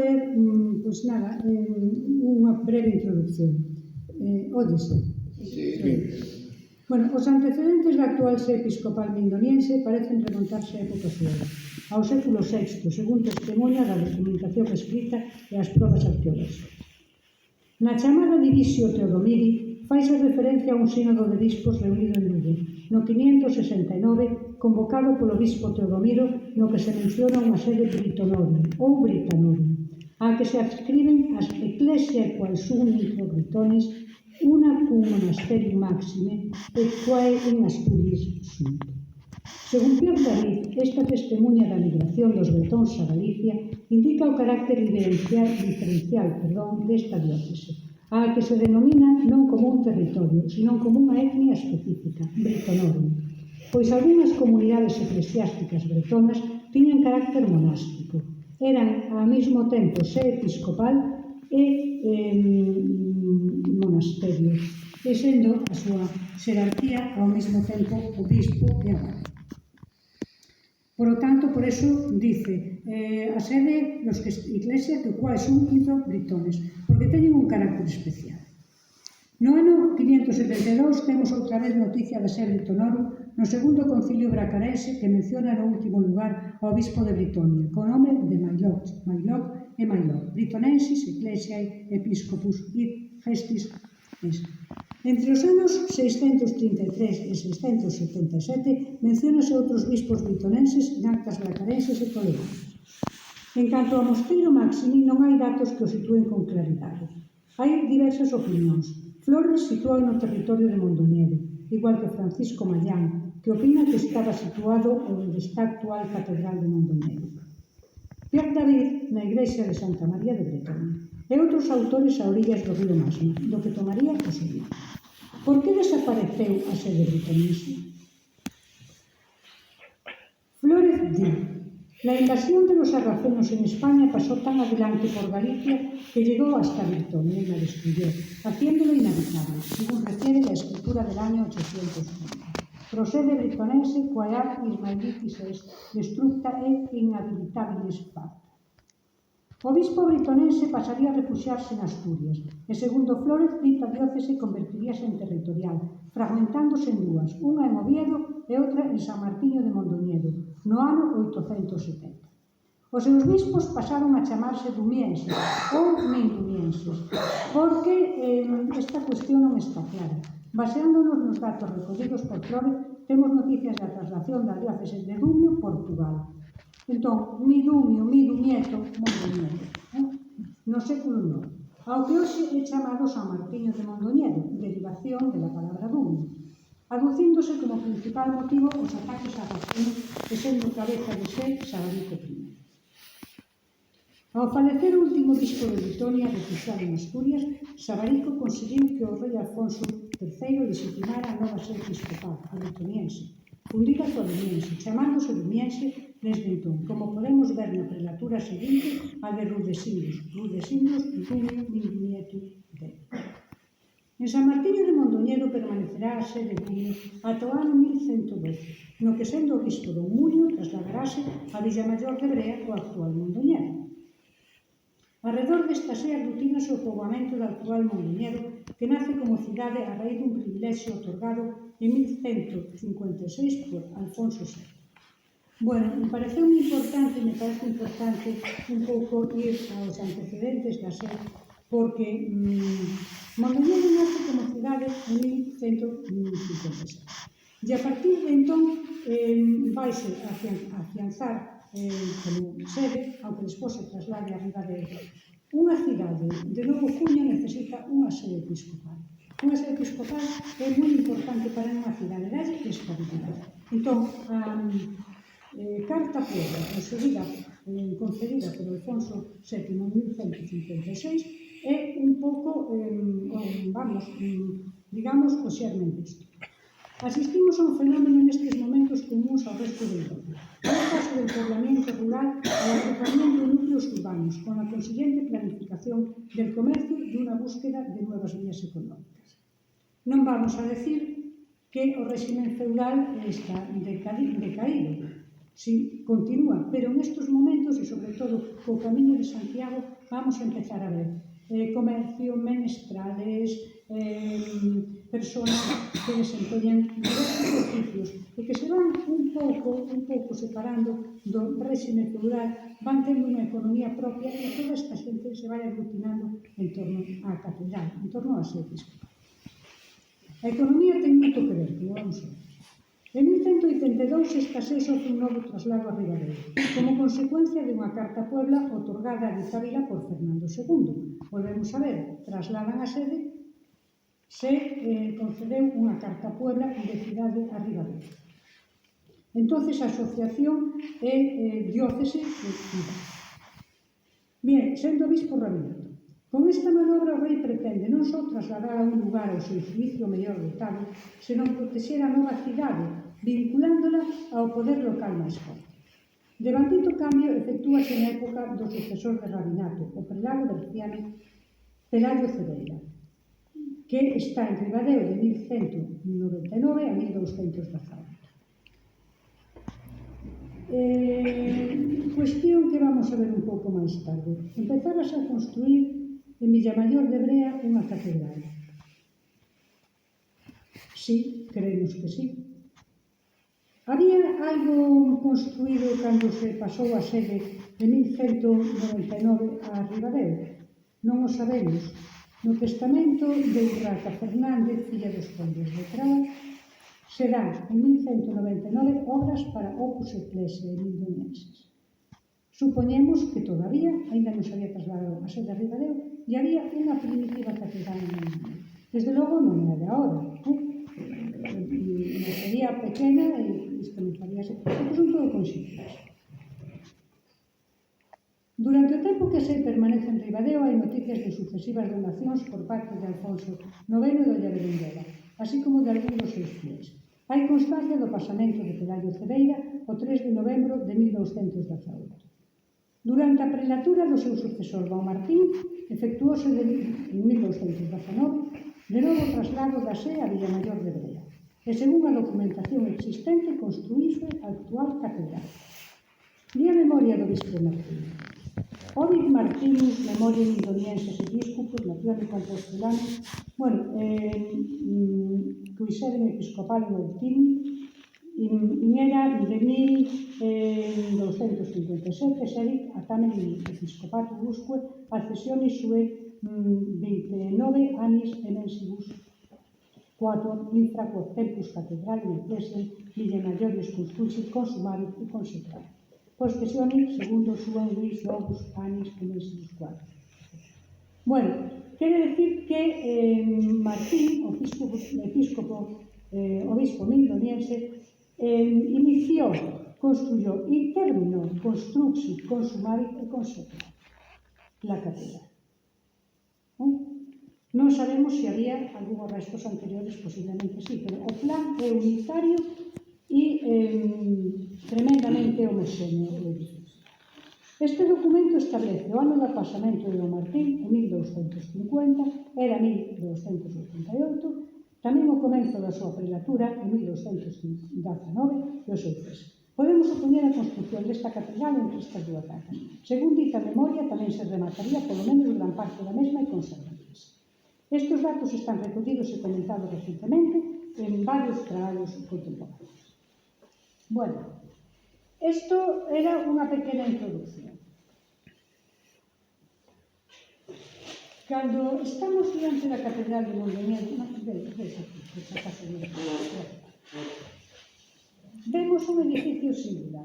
ler, pois nada, unha breve introducción. Ódese. Bueno, os antecedentes da actual sé episcopal mindoniense parecen remontarse a épocas fiadas, ao século VI, según testemunha da documentación escrita e as probas arqueolóxicas. Na chamada Divisio Teodomiri faise referencia a un sínodo de bispos reunido en Lugo, no 569, convocado polo bispo Teodomiro, no que se menciona unha sede Britonorum, ou Britanorum, a que se adscriben as Ecclesia quae sum intro Britones, una cum monasterium maxime, et quae in Asturis sunt. Según Pierre David, esta testemunha da migración dos bretóns a Galicia indica o carácter diferencial desta diócese, a que se denomina non como un territorio, sino como unha etnia específica, Britonorum, pois algunhas comunidades eclesiásticas bretonas tiñan carácter monástico, eran ao mesmo tempo sé episcopal e monasterio, e sendo a súa xerarquía ao mesmo tempo o bispo e a abade. Por lo tanto, por eso dice a sede dos Iglesia que quae son intro Britones, porque teñen un carácter especial. No ano 572 temos outra vez noticia da sé Britonorum no segundo concilio bracarense que menciona no último lugar ao bispo de Britonia, con nome de Mailot e Mailot, Britonensis Ecclesiae Episcopus et Gestis est. Entre os anos 633 e 677 menciónase outros bispos britonenses en actas bracarenses e toledanas. En canto ao mosteiro Maximi non hai datos que o sitúen con claridade. Hai diversas opinións. Flores sitúa no territorio de Mondoñedo, igual que Francisco Mallán, que opina que estaba situado onde está a actual Catedral de Mondoñedo. Pierre David na igrexa de Santa María de Bretonia e outros autores a orillas do río Masma, do que tomaría o seguinte. Por que desapareceu a sede britonense? Flórez di: la invasión de los sarracenos en España pasó tan adelante por Galicia que llegó hasta Britonia y la destruyó, haciéndolo inhabitable, según refiere la escritura del año 830. Procede britonense quae ad Ismaelitis est destructa et inhabilitabilis facta. O bispo britonense pasaría a refuxiarse en Asturias e, segundo Flórez, dita diócese convertiríase en territorial, fragmentándose en dúas, unha en Oviedo e outra en San Martiño de Mondoñedo, no ano 870. Os seus bispos pasaron a chamarse dumienses ou mindumienses, porque esta cuestión non está clara. Baseándonos nos datos recollidos por Flórez, temos noticias da traslación da diócese de Dumio, Portugal. Entón, Midumio, Midumieto, Mondoñedo, no século IX, ao que hoxe é chamado San Martiño de Mondoñedo, derivación de la palabra Dumio, aducíndose como principal motivo os ataques a sarracenos e sendo cabeza de sé Sabarico I. Ao falecer o último bispo de Britonia, refugiado en Asturias, Sabarico conseguiu que o rei Alfonso III legitimara a nova sé episcopal, a britoniense, fundida coa dumiense, chamándose dumiense desde entón, como podemos ver na prelatura seguinte, a de Rudesindus, Dumio Mindunietum Dei. En San Martiño de Mondoñedo permanecerá a sede Dumio ata o ano 1112, no que sendo o bispo don Mulio trasladarase a Villa Maior de Brea o actual Mondoñedo. Arredor desta sé aglutinase o poboamento do actual Mondoñedo, que nace como cidade a raíz dun privilexio otorgado en 1156 por Alfonso VII. Bueno, me parece importante un pouco ir aos antecedentes da sé, porque Mondoñedo nace como cidade en 1157. E a partir de entón vaise a afianzar como sede, aunque despois se traslade a Ribadeo. Unha cidade de novo cuño necesita unha sede episcopal. Unha sede episcopal é moi importante para unha cidade, dalle estabilidade. Entón, Carta Puebla, concedida por Alfonso VII en 1156, é un pouco, digamos, o xermen disto. Asistimos a un fenómeno nestes momentos comuns ao resto de Europa. O paso del poblamiento rural ao agrupamiento de núcleos urbanos, con a consiguiente planificación del comercio e unha búsqueda de nuevas vías económicas. Non vamos a decir que o régimen feudal está decaído. Si continúa, pero en estes momentos, e sobre todo co Camiño de Santiago, vamos a empezar a ver comercio, menestrales, personas que desempeñan diversos oficios e que se van un pouco separando do réxime feudal, van tendo unha economía propia e toda esta xente se vai aglutinando en torno á catedral, en torno á sede episcopal. A economía ten moito que ver, que vamos a ver. En 1182 esta se sofre un novo traslado a Ribadeo, como consecuencia de unha carta a Puebla otorgada a Dicávila por Fernando II. Volvemos a ver, trasladan a sede, se concedeu unha carta a Puebla e de cidade a Ribadeo. Entonces a asociación é diócese de Ribadeo. Bien, sendo obispo rabinato. Con esta manobra o rei pretende non só trasladar a un lugar ao seu juicio mellor dotado, senón protexer a nova cidade, vinculándola ao poder local máis forte. Devantito cambio efectúase na época do sucesor de rabinato, o prelado berciano Pelayo Cedeira, que está en Ribadeo de 1199 a 1218. Cuestión que vamos a ver un pouco máis tarde. Empezarase a construir en Villamaior de Brea unha catedral. Sí, creemos que sí. Había algo construído cando se pasou a sede de 1199 a Ribadeo? Non o sabemos. No testamento de Urraca Fernández, filla dos condes de Traba, se dan en 1199 obras para Opus Ecclesiae lindonienses. Supoñemos que todavía, ainda non se había trasladado a sede a Ribadeo, e había unha primitiva catedral en Ribadeo. Desde logo non é de ahora, sería pequena e isto non podía ser, porque son todo conxecturas. Durante o tempo que se permanece en Ribadeo hai noticias de sucesivas donacións por parte de Alfonso IX e doña Berengela, así como de algún dos seus fiéis. Hai constancia do pasamento de Pelayo Cedeira o 3 de novembro de 1218. Durante a prelatura do seu sucesor Dom Martín, efectuouse en 1219 de novo traslado da sé a Villamaior de Brea, e según a documentación existente construíse a actual catedral. Di a memoria do bispo Martín. Ovid Martínez, memoria lindonienses episcopos, nativa de Compostelanos, cuixeren episcopal en Outín, era de 1257, serit atamen episcopato busque, accessionis sue 29 annis emensibus, quator infra quod tempus catedrali ecclesiae Villamaiores construcit consumarit e consecrarit. Possessioni segundo suam Luis Novus annis emensibus quator. Bueno, quere decir que Martín, obispo lindoniense, inició, construyó y terminó, construxit, consumarit e consecrarit la catedral. Non sabemos se había algúns restos anteriores, posiblemente sí, pero o plan é unitario e tremendamente homogéneo o edificio. Este documento establece o ano do pasamento de Don Martín en 1250, era 1288, tamén o comenzo da súa prelatura en 1219 e o seu cese. Podemos supoñer a construcción desta catedral entre estas dúas datas. Según dita memoria, tamén se remataría polo menos gran parte da mesma e conservaríase. Estes datos están recollidos e comentados recentemente en varios traballos contemporáneos. Bueno, isto era unha pequena introducción. Cando estamos diante da Catedral de Mondoñedo, vemos un edificio singular.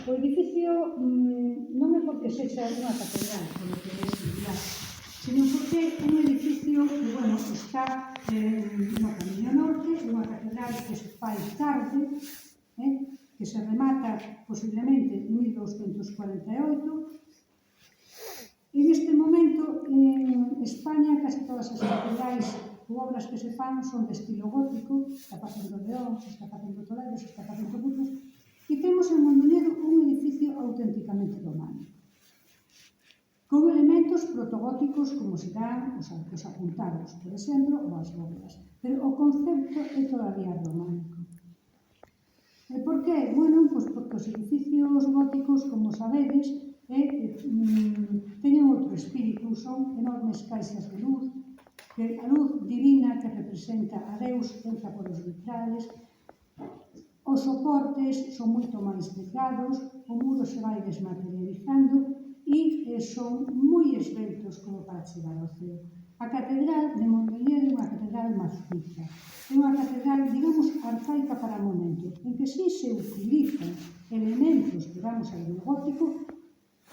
O edificio non é porque sexa unha catedral, como que é singular, sino porque é un edificio que, bueno, está no Camiño Norte, unha catedral que se fai tarde, que se remata posiblemente en 1248. E neste momento, en España, casi todas as catedrais ou obras que se fan son de estilo gótico, está facendo León, se está facendo Toledo, se está facendo Burgos, e temos en Mondoñedo un edificio auténticamente románico, con elementos protogóticos como serán os arcos apuntados, por exemplo, ou as bóvedas, pero o concepto é todavía románico. E por que? Bueno, pois porque os edificios góticos, como sabedes, teñen outro espírito, son enormes caixas de luz, que a luz divina que representa a Deus entra por os vitrales, os soportes son moito máis delgados, o muro se vai desmaterializando e son moi esbeltos como para chegar ao ceo. A catedral de Mondoñedo é unha catedral maciza, é unha catedral, digamos, arcaica para o momento, en que sí se utilizan elementos, digamos, do gótico,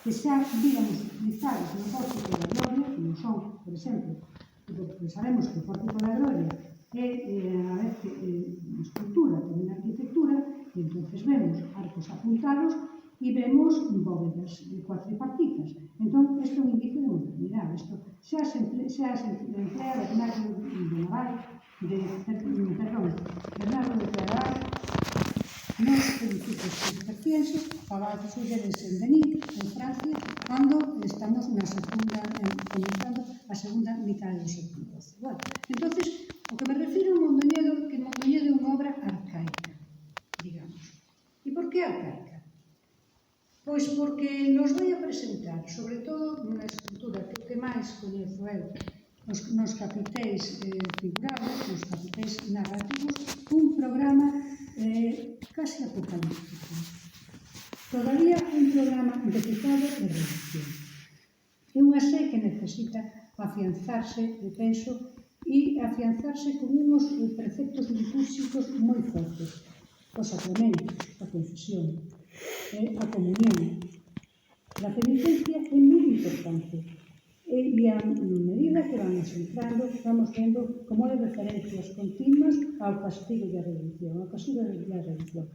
que xa víramos utilizados no Pórtico da Gloria, como son, por exemplo, sabemos que o Pórtico da Gloria é a vez escultura, tamén arquitectura, e entonces vemos arcos apuntados e vemos bóvedas cuatripartitas. Entón, isto é un indicio de modernidade. Isto xa se emplea Bernardo de Claraval nos edificios cistercienses, Palacio de Saint-Denis, en Francia, cando estamos comenzando a segunda mitad do século XII. Bueno, entonces, o que me refiro a Mondoñedo, que Mondoñedo é unha obra arcaica, digamos. E por que arcaica? Pois porque nos vai a presentar, sobre todo nunha escultura que máis coñezo eu, nos capitéis figurados, nos capitéis narrativos, un programa casi apocalíptico. Todavía un programa de pecado e redención. É unha sé que necesita afianzarse, penso, e afianzarse con uns preceptos litúrxicos moi fortes. Os sacramentos, a confesión, a comunión. La penitencia é moi importante. E a medida que vamos entrando, vamos vendo como hai referencias continuas ao castigo e a redención, ao castigo e a redención.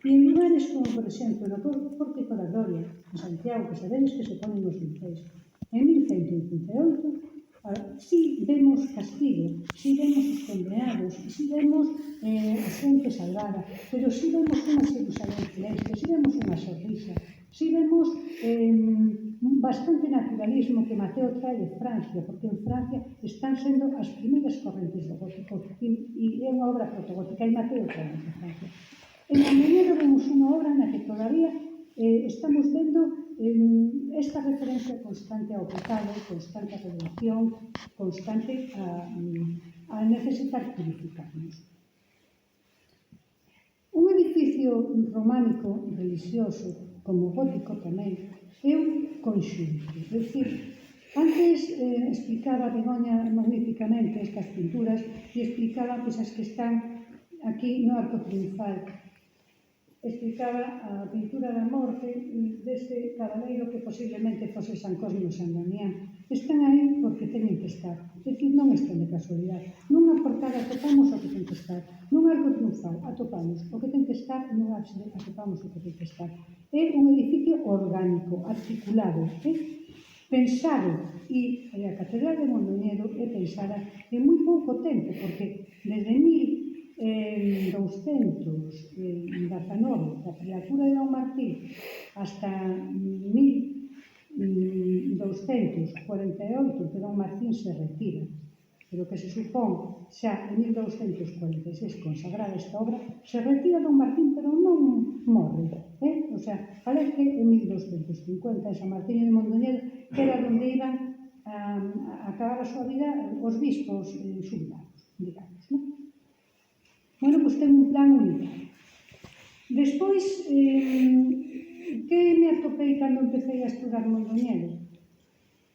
E en lugares como, por exemplo, no Pórtico da Gloria, en Santiago, que sabedes que se ponen os vinceis, en 1158, si vemos castigo, si vemos os condenados, si vemos a xente salvada, pero si vemos unha Jerusalén celeste, si vemos unha sonrisa, si vemos bastante naturalismo que Mateo trae de Francia, porque en Francia están sendo as primeiras correntes do gótico e é unha obra protogótica, e Mateo trae de Francia. En Mondoñedo vemos unha obra na que todavía estamos vendo esta referencia constante ao pecado, constante a redención, constante a necesitar purificarnos. Un edificio románico religioso, como gótico tamén, é un conxunto. É dicir, antes explicaba Begoña magníficamente estas pinturas e explicaba que esas que están aquí no arco triunfal. Explicaba a pintura da morte deste cabaleiro que posiblemente fose San Cosme ou San Damián. Están aí porque teñen que estar. É dicir, non están de casualidade. Nunha portada atopamos o que ten que estar. Nun arco triunfal atopamos o que ten que estar e nun ábside atopamos o que ten que estar. É un edificio orgánico, articulado, pensado, e a Catedral de Mondoñedo é pensada en moi pouco tempo, porque desde 1219, da Prelatura de Don Martín, hasta 1248, que Don Martín se retira, pero que se supón xa en 1246 consagrada esta obra, se retira Don Martín, pero non morre. O sea, parece que en 1250 San Martín de Mondoñedo, que era onde iban a acabar a súa vida os bispos xubilados, digamos, non? Bueno, pois ten un plan unitario. Despois, que me atopei cando empecé a estudar Mondoñedo?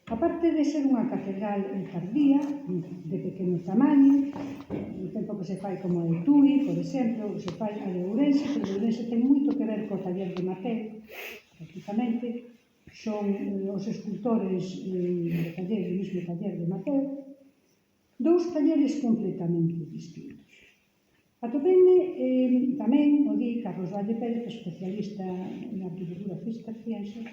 Aparte de ser unha catedral tardía, de pequeno tamaño, no tempo que se fai como a de Tui, por exemplo, se fai a de Ourense, pero de Ourense ten moito que ver co taller de Mateo, prácticamente, son os escultores do mesmo taller de Mateo, dous talleres completamente distintos. Atopeime tamén, o di Carlos Valle Pérez, especialista na arquitectura cisterciense,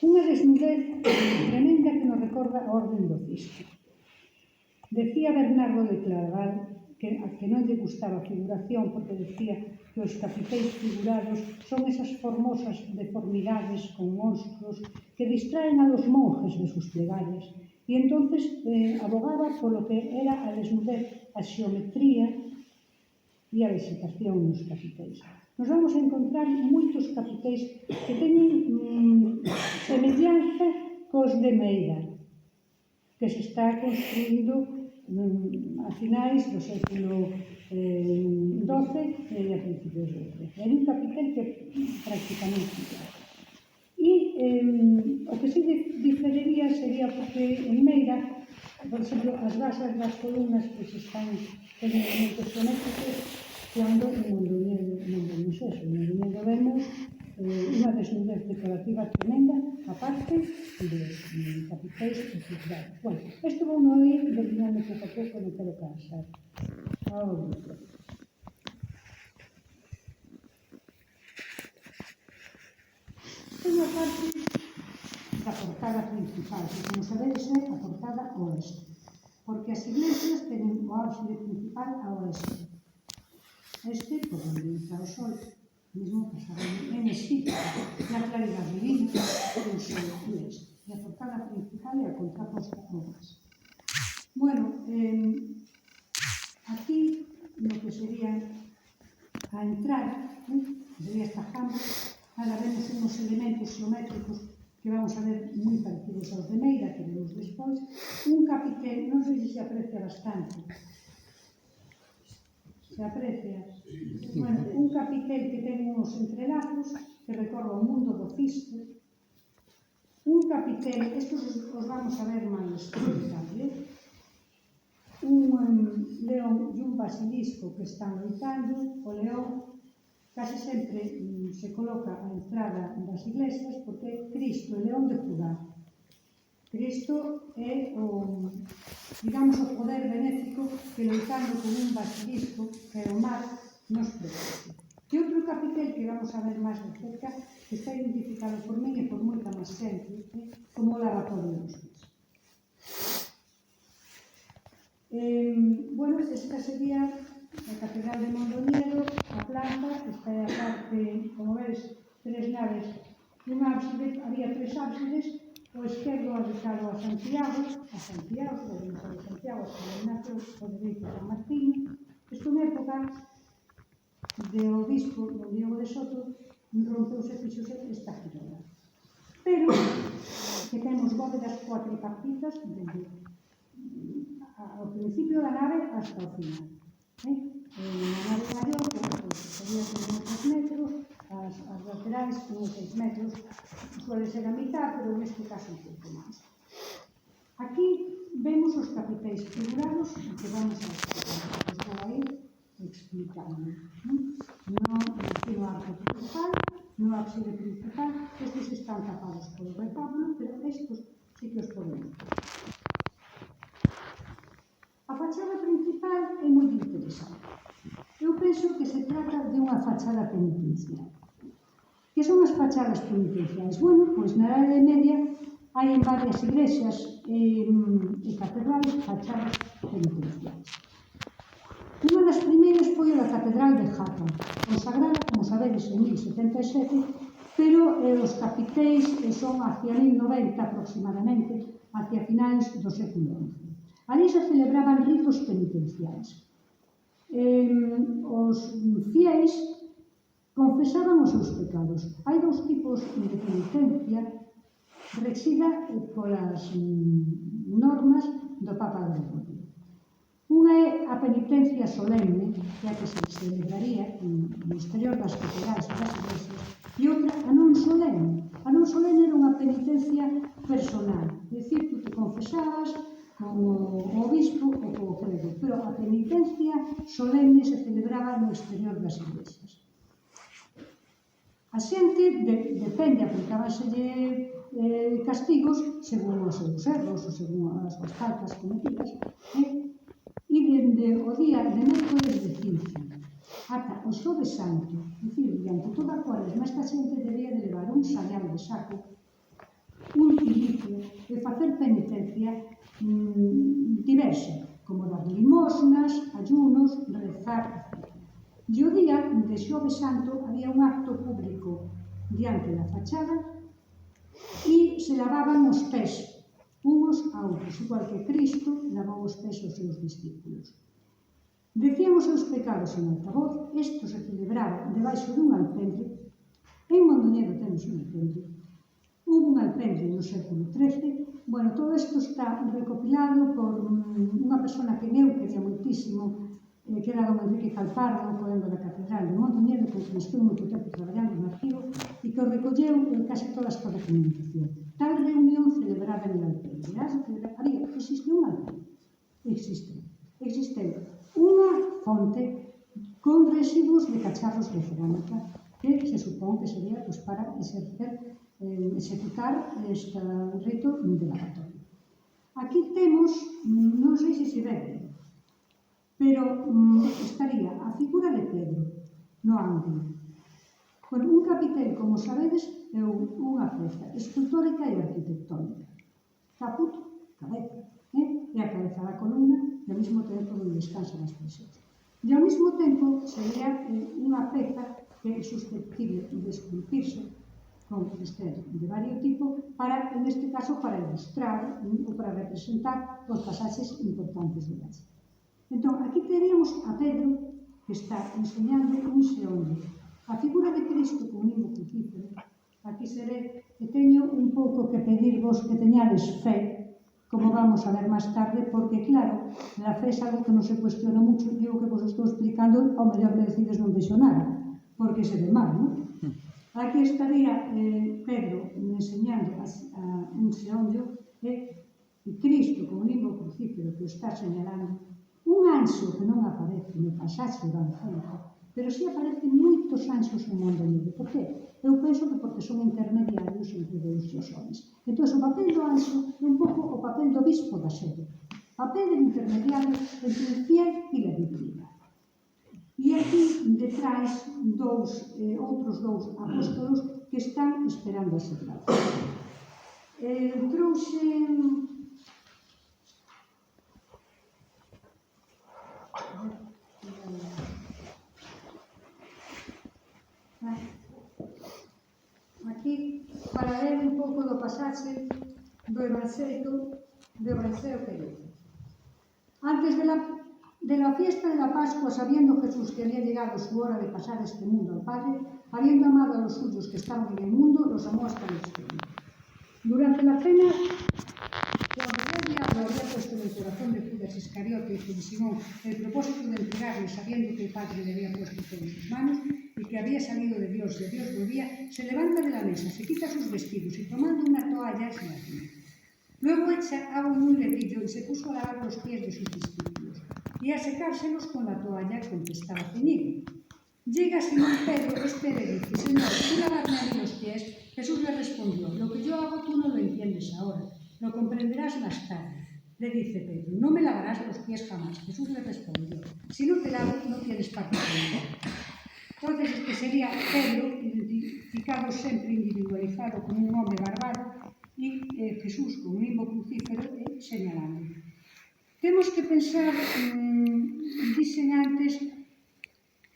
unha desnudez tremenda que nos recorda a orden do Cisco. Decía Bernardo de Claraval que non lle gustaba a figuración porque decía que os capitéis figurados son esas formosas deformidades con monstruos que distraen a los monjes de sus plegarias. E entonces abogaba polo que era a desnudez, a xeometría e a vegetación nos capitéis. nos vamos a encontrar moitos capiteis que teñen semellanza cos de Meira, que se está construindo a finais do século XII e a principios do XIII. Hai un capitel que prácticamente igual. E o que se diferiría sería porque en Meira, por exemplo, as basas das columnas que se están con elementos geométricos, cando en Mondoñedo non vemos eso. En Mondoñedo vemos unha desnudez decorativa tremenda, aparte dos capitéis estructurados. Bueno, isto vou non ir dominando pouco a pouco, non quero cansar. Ahora, unha parte da portada principal, que como sabedes é a portada oeste, porque as iglesias tenen o ábside principal a oeste. Este, por onde entra o sol, mesmo pasado en Egipto, na claridade divina, o sol oeste. E a portada principal é a contraposta ao oeste. Bueno, aquí, no que sería a entrada, sería esta jamba, ahora vemos unos elementos geométricos que vamos a ver moi parecidos aos de Meira, que vemos despois. Un capitel, non sei se se aprecia bastante. Se aprecia? Bueno, un capitel que ten uns entrelazos que recorre o mundo do Cisto. Un capitel, estos os vamos a ver máis en detalle. Un león e un basilisco que están loitando. O león case sempre se coloca a entrada das iglesias porque é Cristo, o león de Judá. Cristo é o, digamos, o poder benéfico que loitando con un basilisco, que é o mar, nos protege. E outro capitel que vamos a ver máis de cerca, que está identificado por mí e por moita máis xente, como o lavatorio dos pies. Bueno, esta sería a Catedral de Mondoñedo, a planta, esta é a parte, como veis, tres naves, un ábside, había tres ábsides, o esquerdo dedicado a Santiago, podemos ver Santiago, a San Ignacio, o dereito a San Martín. Isto na época do obispo, don Diego de Soto, rompeuse e fixose esta girola. Pero, que temos bóvedas cuatripartitas, desde ao principio da nave hasta o final. Na nave maior, sería uns 2 metros, as laterais uns 6 metros, suele ser a mitad, pero neste caso un pouco máis. Aquí vemos os capitéis figurados que vamos a explicar. Os vou a ir explicando. No arco principal, no ábside principal, estes están tapados polo retábulo, pero estes sí que os podemos ver. A fachada principal é moi interesante. Eu penso que se trata de unha fachada penitencial. Que son as fachadas penitenciais? Bueno, pois na Idade Media hai en varias iglesias e catedrales fachadas penitenciais. Unha das primeiras foi a Catedral de Jaca, consagrada, como sabedes, en 1077, pero os capitéis son hacia 1090 aproximadamente, hacia finais do século XI. Ali se celebraban ritos penitenciais. Os fiéis confesaban os seus pecados. Hai dous tipos de penitencia regida polas normas do Papa Gregorio. Unha é a penitencia solemne, que é a que se celebraría no exterior das catedrais e das iglesias, e outra a non solemne. A non solemne era unha penitencia personal, é dicir, tú te confesabas como o obispo ou como credo, pero a penitencia solemne se celebraba no exterior das iglesias. A xente, depende, aplicábaselle castigos según os seus erros ou según as faltas cometidas, e dende o día de mércoles de Cincio ata o Xoves Santo, é dicir, diante toda a cuaresma, esta xente debía de levar un sayal de saco, un cilicio, e facer penitencia diversa, como dar limosnas, ayunos, rezar, etc. E o día de Xoves Santo había un acto público diante da fachada e se lavaban os pés unos a outros, igual que Cristo lavou os pés aos seus discípulos. Decíamos os pecados en altavoz, isto se celebraba debaixo dun alpendre. En Mondoñedo temos un alpendre. Hubo un alpendre no século XIII. Bueno, todo isto está recopilado por unha persona que eu quería moitísimo, que era don Enrique Calpardo, coendo da Catedral de Mondoñedo, que estuvo moito tempo traballando no arquivo, e que o recolleu en case toda esta documentación. Tal reunión celebrada en el alpendre. Existe un alpendre. Existe unha fonte con residuos de cacharros de cerámica que se supón que sería para executar este rito de lavatorio. Aquí temos, non sei se se ve, pero estaría a figura de Pedro no ángulo. Un capitel, como sabedes, é unha peza escultórica e arquitectónica. Caput, cabeza, e a cabeza da columna, e ao mesmo tempo onde descansan as persoas. E ao mesmo tempo sería unha peza que é susceptible de esculpirse con estén de varios tipos para, en este caso, para ilustrar ou para representar os pasaxes importantes de Lacha. Entón, aquí teríamos a Pedro que está enseñando un xeonllo. A figura de Cristo con un limbo crucífero, aquí se ve que teño un pouco que pedirvos que teñades fe, como vamos a ver máis tarde, porque, claro, a fe é algo que non se cuestiona mucho, e o que vos estou explicando, ao mellor me decides non deixo nada, porque se ve mal, non? Aquí estaría Pedro enseñando un xeonllo e Cristo con un limbo crucífero que o está señalando, un anxo que non aparece no pasaxe evangélico, pero si aparecen moitos anxos en Mondoñedo. Por que? Eu penso que porque son intermediarios entre Deus e os homens. Entón, o papel do anxo é un pouco o papel do bispo da sede. Papel de intermediario entre o fiel e a divinidade. E aquí, detrás, outros dous apóstolos que están esperando a ser dados. Trouxe... Aquí, para ver un pouco do pasaxe do Evangelio que dice. Antes de la fiesta de la Pascua, sabiendo Jesús que había llegado su hora de pasar este mundo al Padre, habiendo amado a los suyos que estaban en el mundo, los amó hasta el extremo. Durante la cena, cuando el diablo había puesto en el corazón de Judas Iscariote y de Simón el propósito de entregarle, sabiendo que el Padre le había puesto en sus manos y que había salido de Dios y a Dios volvía, se levanta de la mesa, se quita sus vestidos y tomando una toalla se la quita. Luego echa agua en un levillo y se puso a lavar los pies de sus discípulos y a secárselos con la toalla con que estaba ceñido. Llega Simón Pedro, espera y dice: Señor, ¿tú lavarme a mí los pies? Jesús le respondió: lo que yo hago tú no lo entiendes ahora, lo comprenderás más tarde. Le dice Pedro: no me lavarás los pies jamás. Jesús le respondió: si no te lavo, no tienes parte conmigo. Entonces, este sería Pedro, identificado sempre individualizado como un hombre barbado, e Jesús con un limbo crucífero señalando. Temos que pensar, dixen antes,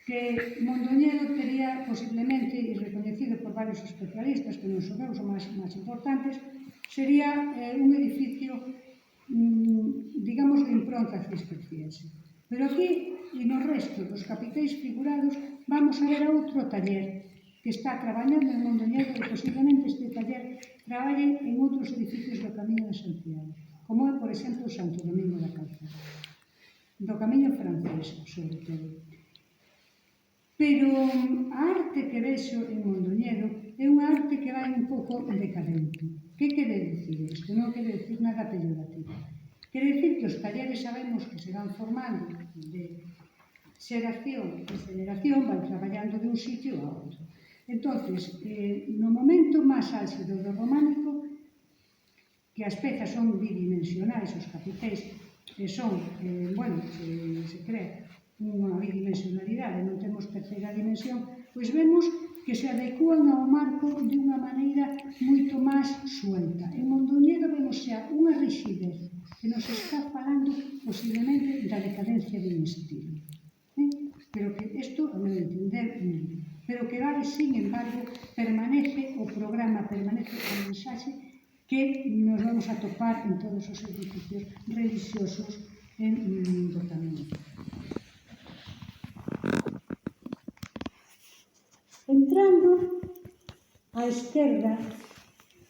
que Mondoñedo tería posiblemente, e reconhecido por varios especialistas, que non son os máis importantes, sería un edificio, digamos, de impronta cisterciense. Pero aquí, e no resto dos capiteis figurados, vamos a ver a outro taller que está traballando en Mondoñedo e posiblemente este taller traballe en outros edificios do Camiño de Santiago, como é, por exemplo, o Santo Domingo da Calzada, do Camiño francés, sobre todo. Pero a arte que vexo en Mondoñedo é unha arte que vai un pouco decadente. Que quere dicir isto? Non quere dicir nada peyorativo. Quere dicir que os talleres sabemos que se van formando de xeración en xeración, van traballando de un sitio a outro. Entonces, no momento máis álxido do románico, que as pezas son bidimensionais, os capitéis son, se crea unha bidimensionalidade, non temos terceira dimensión, pois vemos que se adecúan ao marco de unha maneira moito máis suelta. En Mondoñedo vemos xa unha rigidez que nos está falando posiblemente da decadencia de un estilo. Pero que isto, a meu entender, non. Pero que vale, sin embargo, permanece o programa, permanece o mensaxe que nos vamos a topar en todos os edificios religiosos do Camiño. entrando á esquerda,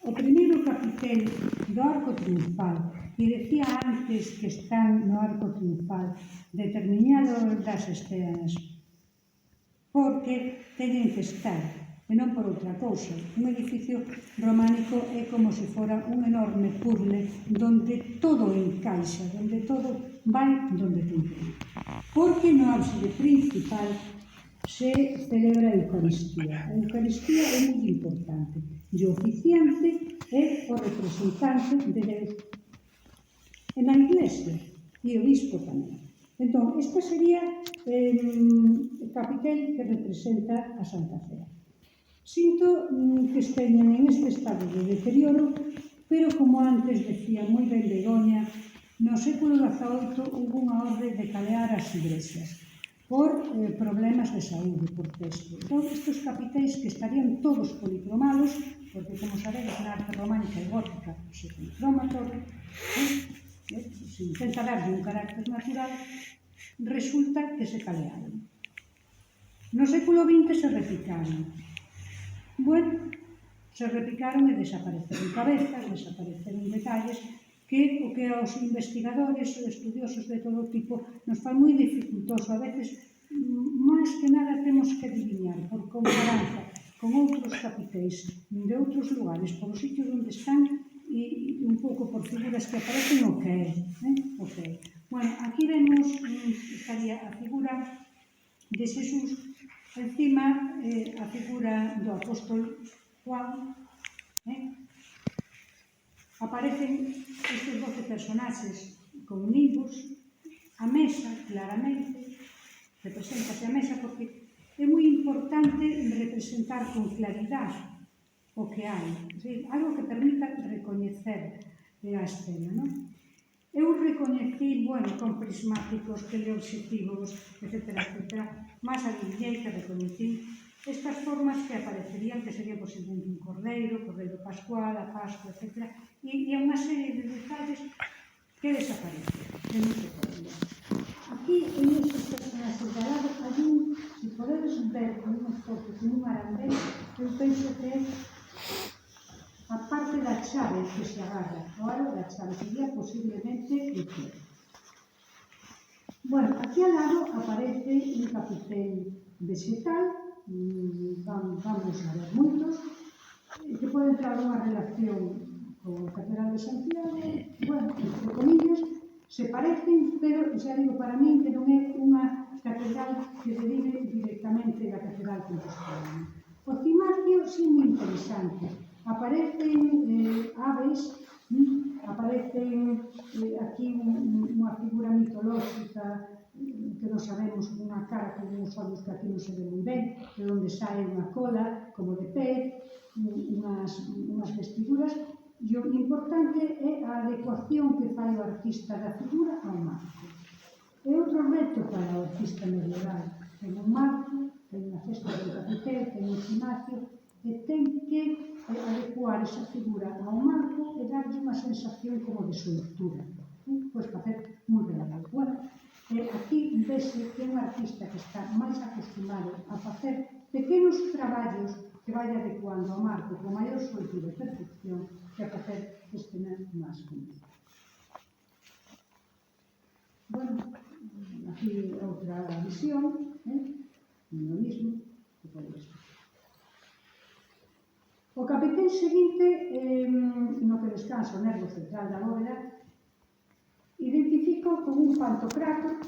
o primeiro capitel do arco triunfal, e decía antes que están no arco triunfal determinados das escenas, porque teñen que estar, e non por outra cousa. Un edificio románico é como se fora un enorme puzzle donde todo encaixa, donde todo vai donde ten que ir. Porque no ábside principal se celebra a Eucaristía. A Eucaristía é moi importante. E o oficiante é o representante de Deus. E na Iglesia, e o bispo tamén. Entón, esta sería o capitel que representa a Santa Cea. Sinto que esteñan en este estado de deterioro, pero como antes decía moi ben Begoña, no século XVIII hubo unha orde de calear as iglesias por problemas de saúde, por pesto. Entón, estes capitéis que estarían todos policromados, porque, como sabedes, na arte románica e gótica se policroma todo, se intenta darlle un carácter natural, resulta que se calearon. No século XX se repicaron. Bueno, se repicaron e desapareceron cabezas, desapareceron detalles que o que aos investigadores ou estudiosos de todo tipo nos fai moi dificultoso. A veces, máis que nada, temos que adivinar por comparanza con outros capitéis de outros lugares, por os sitios onde están e un pouco por figuras que aparecen o que é. Bueno, aquí vemos, estaría a figura de Xesús, encima a figura do apóstol Juan, aparecen estes 12 personaxes con nibus, a mesa, claramente, representase a mesa porque é moi importante representar con claridade o que hai, algo que permita recoñecer a escena, non? Eu recoñecí, con prismáticos, teleobxectivos, etc., máis adivinei que recoñecí estas formas que aparecerían, que sería posiblemente un cordeiro pascual, a Pascua, etc. E unha serie de detalles que desaparecen, que non se poden ver. Aquí, en estes personaxes de lado, hai un, se podedes ver con unhas fotos, con un arandel, eu penso que é a parte da chave que se agarra, o aro da chave, sería posiblemente o que. Bueno, aquí ao lado aparece un capitel vegetal, vamos a ver moitos, que pode entrar unha relación con a Catedral de Santiago, entre comillas, se parecen, pero xa digo para min que non é unha catedral que derive directamente da Catedral Compostelana. O cimacio sí moi interesante. Aparecen aves, aparecen aquí unha figura mitolóxica que non sabemos, unha cara con uns olhos que aquí non se ve moi ben, de onde sai unha cola como de pez, unhas vestiduras, e o importante é a adecuación que fai o artista da figura ao marco. É outro reto para o artista medieval. Ten un marco, ten unha cesta de capitel, ten un cimacio, e ten que adecuar esa figura ao marco e darlle unha sensación como de soltura. Pois facer moi relevante. Bueno, aquí vese que é un artista que está máis acostumado a facer pequenos traballos que vai adecuando ao marco con maior soltura e perfección que a facer escenas máis completas. Bueno, aquí outra visión, lo mismo que podes ver. O capitel seguinte, no que descansa o nervo central da bóveda, identifico con un pantocrator,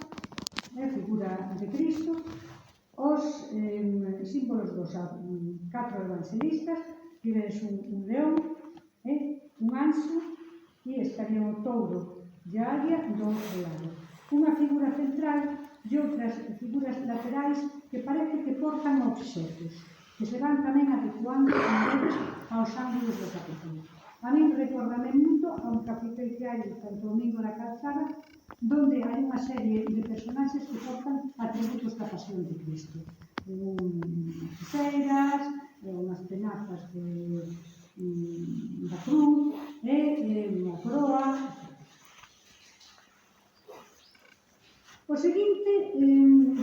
figura de Cristo, os símbolos dos 4 evangelistas, que ves un león, un anxo, e estaría o touro e a águia do outro lado. Unha figura central e outras figuras laterais que parece que portan obxetos, que se van tamén adecuando aos ángulos do capitel. A mí recordame moito a un capitel que hai en Santo Domingo da Calzada, donde hai unha serie de personaxes que portan atributos da pasión de Cristo. Ceiras, unhas tenazas da cruz, unha coroa. O seguinte,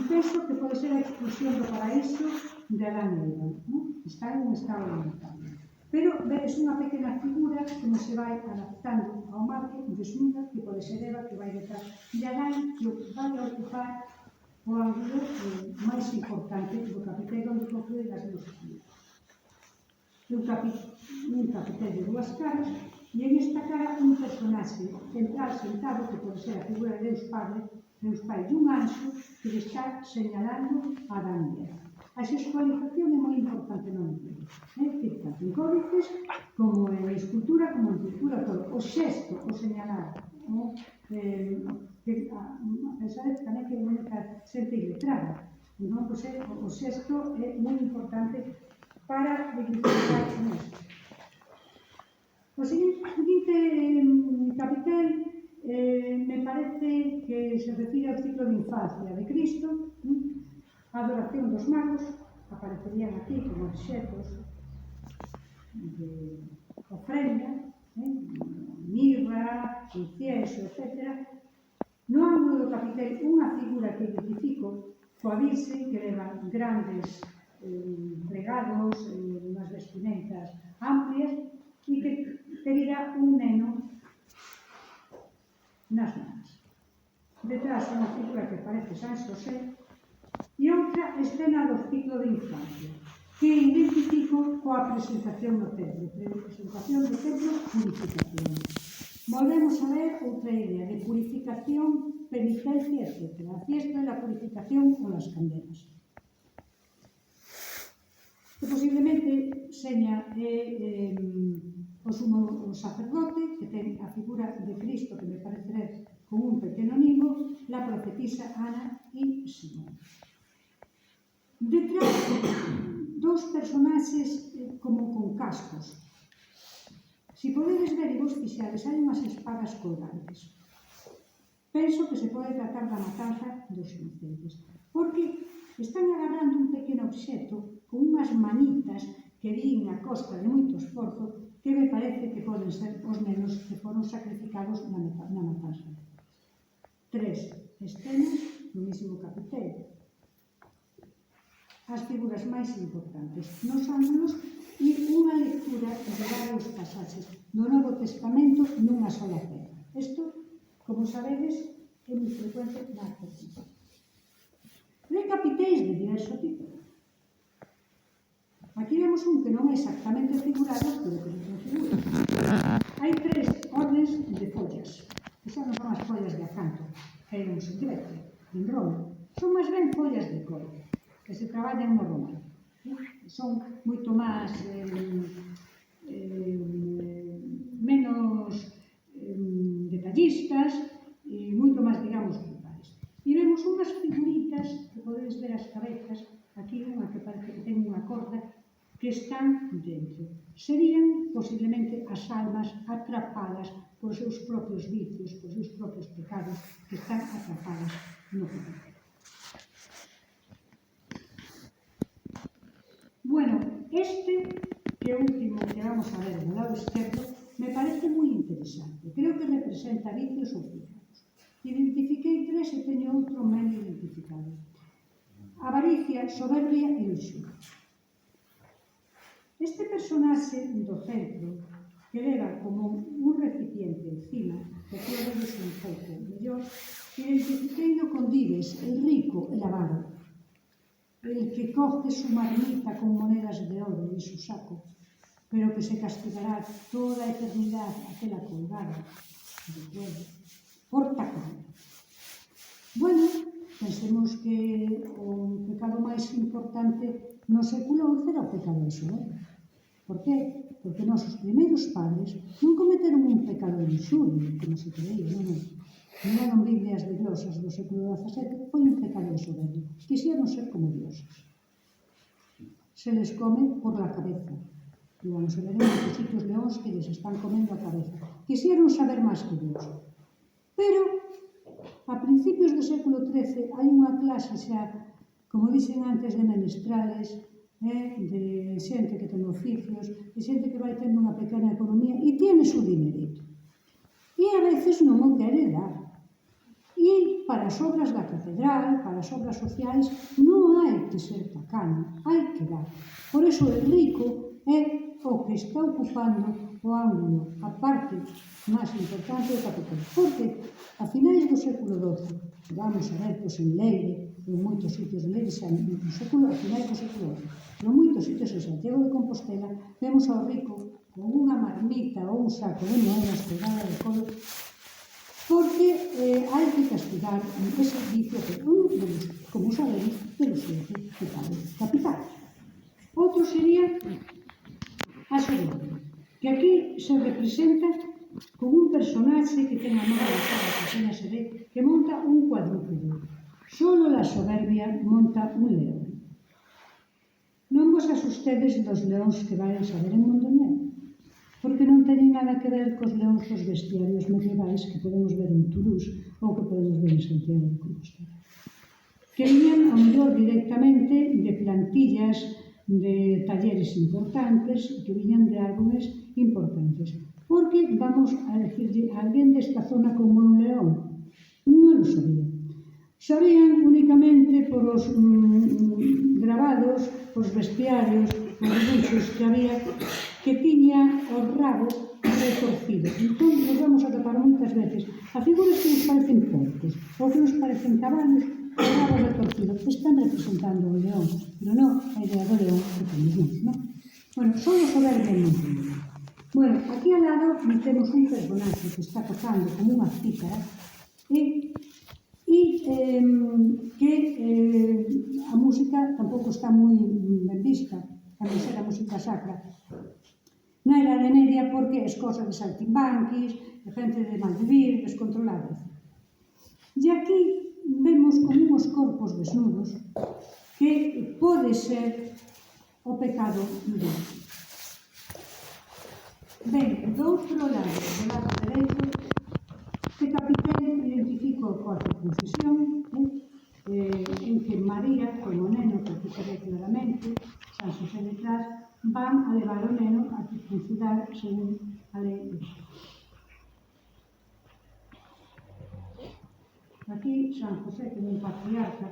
penso que pode ser a expulsión do paraíso de Adán e Eva, non? Está en un estado lamentable. Pero vedes unha pequena figura como se vai adaptando ao marco desnuda, que pode ser Eva, que vai detrás de Adán, que vai a ocupar o ángulo máis importante do capiteiro onde conclúe as dúas esquinas. Un capiteiro de dúas caras, e en esta cara un personaxe central sentado, que pode ser a figura de Deus Pai de un anxo que le está señalando a Adán e Eva. A sexualización é moi importante no mundo. Tanto en códices, como en escultura, como en pintura, todo. O xesto, o señalar, a pensar tamén que é única xente iletrada. Entón, o xesto é moi importante para dignificar isto. O seguinte capitel me parece que se refire ao ciclo de infancia de Cristo, a adoración dos magos, aparecerían aquí como obxetos de ofrenda, mirra, incienso, etc. No ángulo do capitel, unha figura que identifico coa Virxe que leva grandes plegados, unhas vestimentas amplias e que terá un neno nas mans. Detrás unha figura que parece San Xosé e outra escena do ciclo de infancia que identifico coa presentación no templo. Presentación do templo, purificación. Volvemos a ver outra idea de purificación, penitencia, etc. A fiesta de la purificación con las candelas. Que posiblemente seña o sumo sacerdote, que ten a figura de Cristo, que me parece con un pequeno nimbo, la profetisa Ana e Simón. Detrás, dous personaxes como con cascos. Si podedes ver e vos fixades, hai unhas espadas colgantes. Penso que se pode tratar da matanza dos inocentes, porque están agarrando un pequeno obxeto con unhas manitas que din a costa de moito esforzo, que me parece que poden ser os nenos que foron sacrificados na matanza. 3 escenas no mesmo capiteiro. As figuras máis importantes nos ángulos e unha lectura de varios pasaxes do Novo Testamento nunha sola pedra. Isto, como sabedes, é moi frecuente na arquitectura. De capiteis de diverso tipo. Aquí vemos un que non é exactamente figurado, pero que non figura. Hai 3 ordes de follas. Esas non son as follas de acanto, que hai en Grecia, en Roma. Son máis ben follas de coro, que se traballan no romano. Son moito máis menos detallistas e moito máis, digamos, brutales. E vemos unhas figuritas que podedes ver as cabezas, aquí unha que parece que ten unha corda, que están dentro. Serían, posiblemente, as almas atrapadas por seus propios vicios, por seus propios pecados, que están atrapadas no pecado. Bueno, este, que é o último que vamos a ver do lado esquerdo, me parece moi interesante. Creo que representa vicios ou pecados. Identifiquei 3 e teño outro menos identificado. Avaricia, soberbia e luxura. Este personaxe do centro, que leva como un recipiente encima, que aquí o vedes un pouco mellor, identifiquei con Dives, el rico, el avaro. El que coge su marmita con monedas de oro en su saco, pero que se castigará toda a eternidad aquela colgada de cuero, por tacón. Bueno, pensemos que o pecado máis importante no século XI era o pecado de soberbia. Por qué? Porque nosos primeiros padres non cometeron un pecado de luxuria, como se creía, non? Miraron Biblias de glosas do século XVII, foi un pecado de soberbia. Quisieron ser como dioses. Se les come por la cabeza. Y vamos a ver en muchos sitios leóns que les están comendo a cabeza. Quisieron saber máis que Dios. Pero, a principios do século XIII, hai unha clase xa, como dixen antes, de menestrales, de xente que ten oficios, de xente que vai tendo unha pequena economía e tiene su dinerito. E a veces non o quere dar. E para as obras da catedral, para as obras sociais, non hai que ser tacano, hai que dar. Por iso o rico é o que está ocupando o ángulo, a parte máis importante do capital. Porque a finais do século XII, vamos a ver, pois en Leire, en moitos sitios de Leire, a finais do século XII, en moitos sitios en Santiago de Compostela, vemos ao rico con unha marmita ou un saco de moedas pegada de colo, porque hai que castigar ese vicio que un dos, como sabedes, de los siete capitales. Outro sería a soberbia, que aquí se representa con un personaxe que ten a mão alzada, que apenas se ve, que monta un cuadrúpedo. Solo la soberbia monta un león. Non vos asustedes dos leóns que vai a saber en Mondoñedo, porque non teñen nada que ver cos leóns dos bestiarios medievais que podemos ver en Toulouse ou que podemos ver en Santiago de Compostela, que viñan ao mellor directamente de plantillas de talleres importantes, que viñan de álbumes importantes. Porque vamos a decirle a alguén desta zona como un león? Non o sabía. Sabían únicamente por os grabados, os bestiarios, os dibuixos que había, que tiña o rabo retorcido. Entón, nos vamos a topar moitas veces a figuras que nos parecen porcos ou que nos parecen cabalos, o rabo retorcido, que están representando o león, pero non a idea do león que temos nós, non? Bueno, son os soberbios non teñen. Bueno, aquí ao lado temos un personaxe que está tocando como unha cítara e que a música tampouco está moi ben vista, a non ser a música sacra, na Idade Media, porque é cosa de saltimbanquis, de gente de malvivir, descontrolada. E aquí vemos como uns corpos desnudos que pode ser o pecado de Deus. Ben, do outro lado dereito, que Capitel identifica coa circuncisión, en que María, como neno, que aquí se ve claramente, San Xosé detrás, van a levar o neno a circuncidar según a lei de Deus. Aquí, San José, que é un patriarca,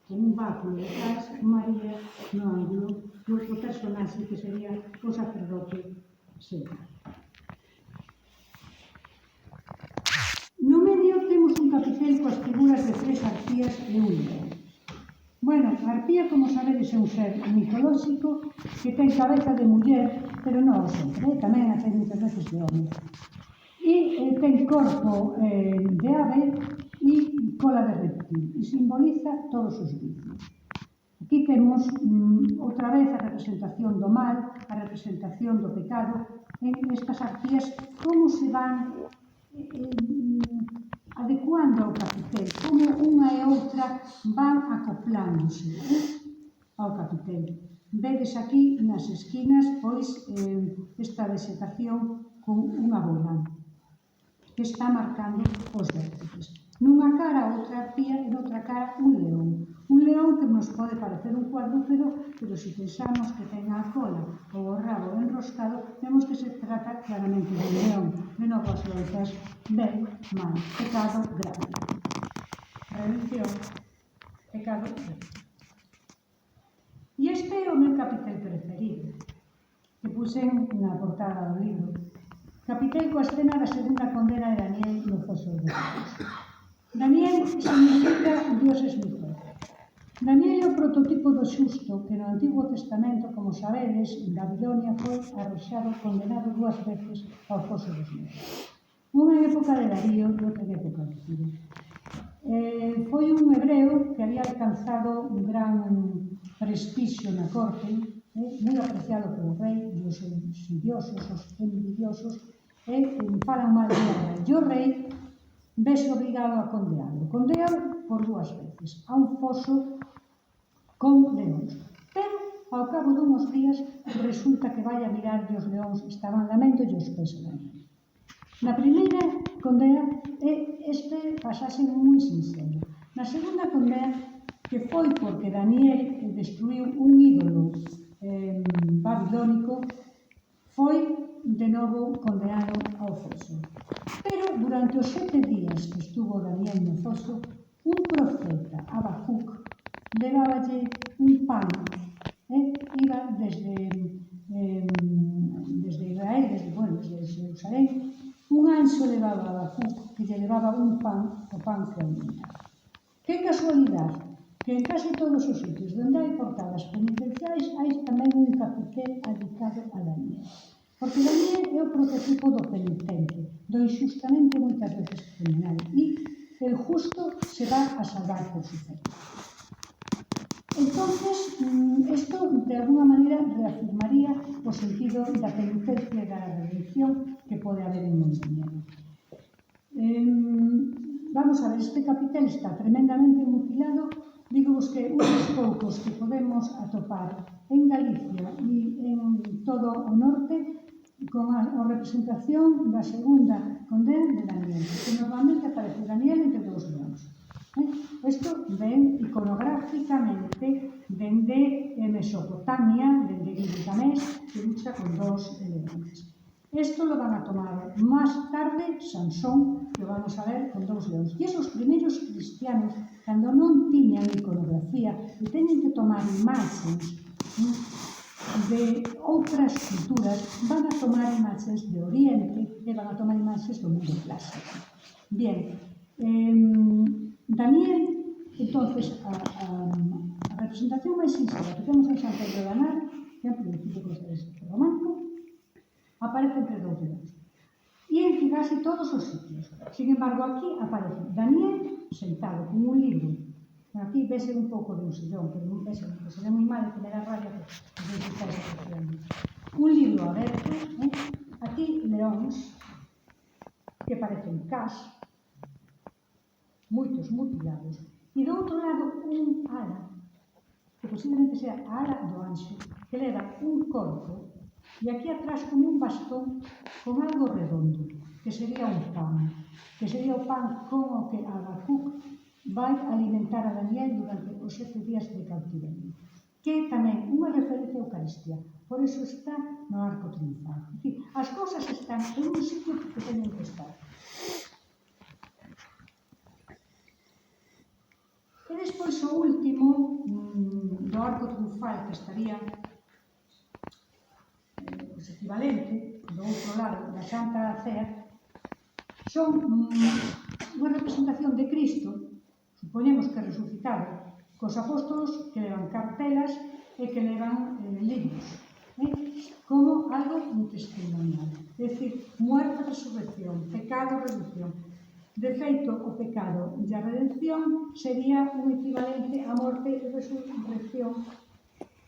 con un báculo detrás, María no ángulo, e outro personaxe que sería o sacerdote Señor. No medio temos un capitel coas figuras de tres arpías e un león. Bueno, a arpía, como sabedes, é un ser mitolóxico que ten cabeza de muller, pero non sempre, tamén a ten moitas veces de home. E ten corpo de ave e cola de reptil, e simboliza todos os vicios. Aquí temos outra vez a representación do mal, a representación do pecado, en estas arpías, como se van adecuando ao capitel, como unha e outra van acoplándose ao capitel. Vedes aquí nas esquinas, pois, esta vegetación con unha bola que está marcando os vértices. Nunha cara outra arpía e noutra cara un león. Un león que nos pode parecer un cuadrúpedo, pero se pensamos que ten a cola ou o rabo enroscado, vemos que se trata claramente de un león. De novo as loitas, ben, mal, pecado grave. Redención, pecado grave. E este é o meu capitel preferido, que puxen na portada do libro. Capitel coa escena da segunda condena de Daniel no foso de Dios. Daniel significa Dios es mi juez. Daniel é o prototipo do xusto que no Antigo Testamento, como sabedes, en Babilonia foi arroxado, condenado 2 veces ao foso dos Medos. Unha en época de Darío e outra en época de Ciro. Foi un hebreo que había alcanzado un gran prestixio na corte, moi apreciado polo rei e os insidiosos, os envidiosos, e falan mal de rei. E o rei vese obrigado a condealo. Condealo por 2 veces, a un foso con leóns. Pero, ao cabo dunhos días, resulta que vai a mirar e os leóns estaban lamendo e os pés Daniel. Na primeira condena, este pasaxe moi sincero. Na segunda condena, que foi porque Daniel destruiu un ídolo babilónico, foi de novo condenado ao foso. Pero durante os 7 días que estuvo Daniel no foso, un profeta, Habacuc, leváballe un pan, iba desde Israel, desde Jerusalén, un anxo levaba a Habacuc que lle levaba un pan, o pan que alimentaba. Que casualidade que en casi todos os sitios onde hai portadas penitenciais hai tamén un capitel dedicado a Daniel. Porque Daniel é o prototipo do penitente, do injustamente moitas veces condenado, e el justo se va a salvar por su fe. Entonces, esto de alguna manera reafirmaría o sentido da penitencia e da redención que pode haber en Mondoñedo. Vamos a ver, este capitel está tremendamente mutilado. Digos que un dos poucos que podemos atopar en Galicia e en todo o norte con a representación da segunda condena de Daniel, que normalmente aparece Daniel entre dous leóns. Isto ven iconográficamente dende Mesopotamia, dende Gilgamesh, que lucha con dos leones. Esto lo van a tomar máis tarde Sansón, que vamos a ver con dous leóns. E esos primeiros cristianos, cando non tiñan iconografía e teñen que tomar imaxes de outras culturas, van a tomar imaxes de Oriente e van a tomar imaxes do mundo clásico. Bien, Daniel, entonces, a representación máis sincera que temos en San Pedro de Anar, que é un principio románico, aparece entre dous leóns. E en casi todos os sitios. Sin embargo, aquí aparece Daniel sentado con un libro. Aquí vese un pouco de un sillón, pero non vese, porque se ve moi mal e que me dá rabia que non se está expresiando. Un libro aberto, aquí leóns que parecen cas, moitos mutilados, e do outro lado un ala, que posiblemente sea a ala do anxo, que leva un corpo, e aquí atrás como un bastón con algo redondo, que sería un pan, que sería o pan como que Habacuc vai alimentar a Daniel durante os 7 días de cautiverio, que é tamén unha referencia a Eucaristía, por eso está no arco triunfal. En fin, as cousas están en un sitio que teñen que estar. E despois o último do arco triunfal, que estaría os equivalente do outro lado da Santa Cea, son unha representación de Cristo, supoñemos que resucitado, cos apóstolos que levan cartelas e que levan libros, como algo testimonial. É dicir, muerte, resurrección, pecado, redención. De feito, o pecado e a redención sería un equivalente a morte e resurrección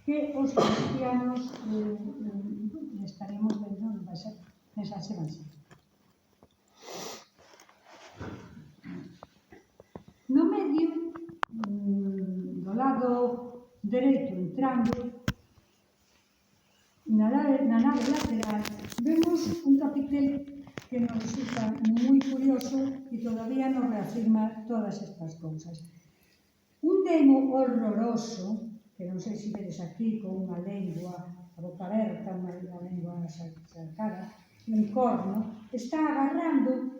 que os cristianos estaremos vendo nesa semana. No medio, do lado dereito, entrando, na nave lateral, vemos un capitel que nos resulta moi curioso e todavía nos reafirma todas estas cousas. Un demo horroroso, que non sei se vedes aquí, con unha lengua, a boca aberta, unha lengua sacada, un corno, está agarrando,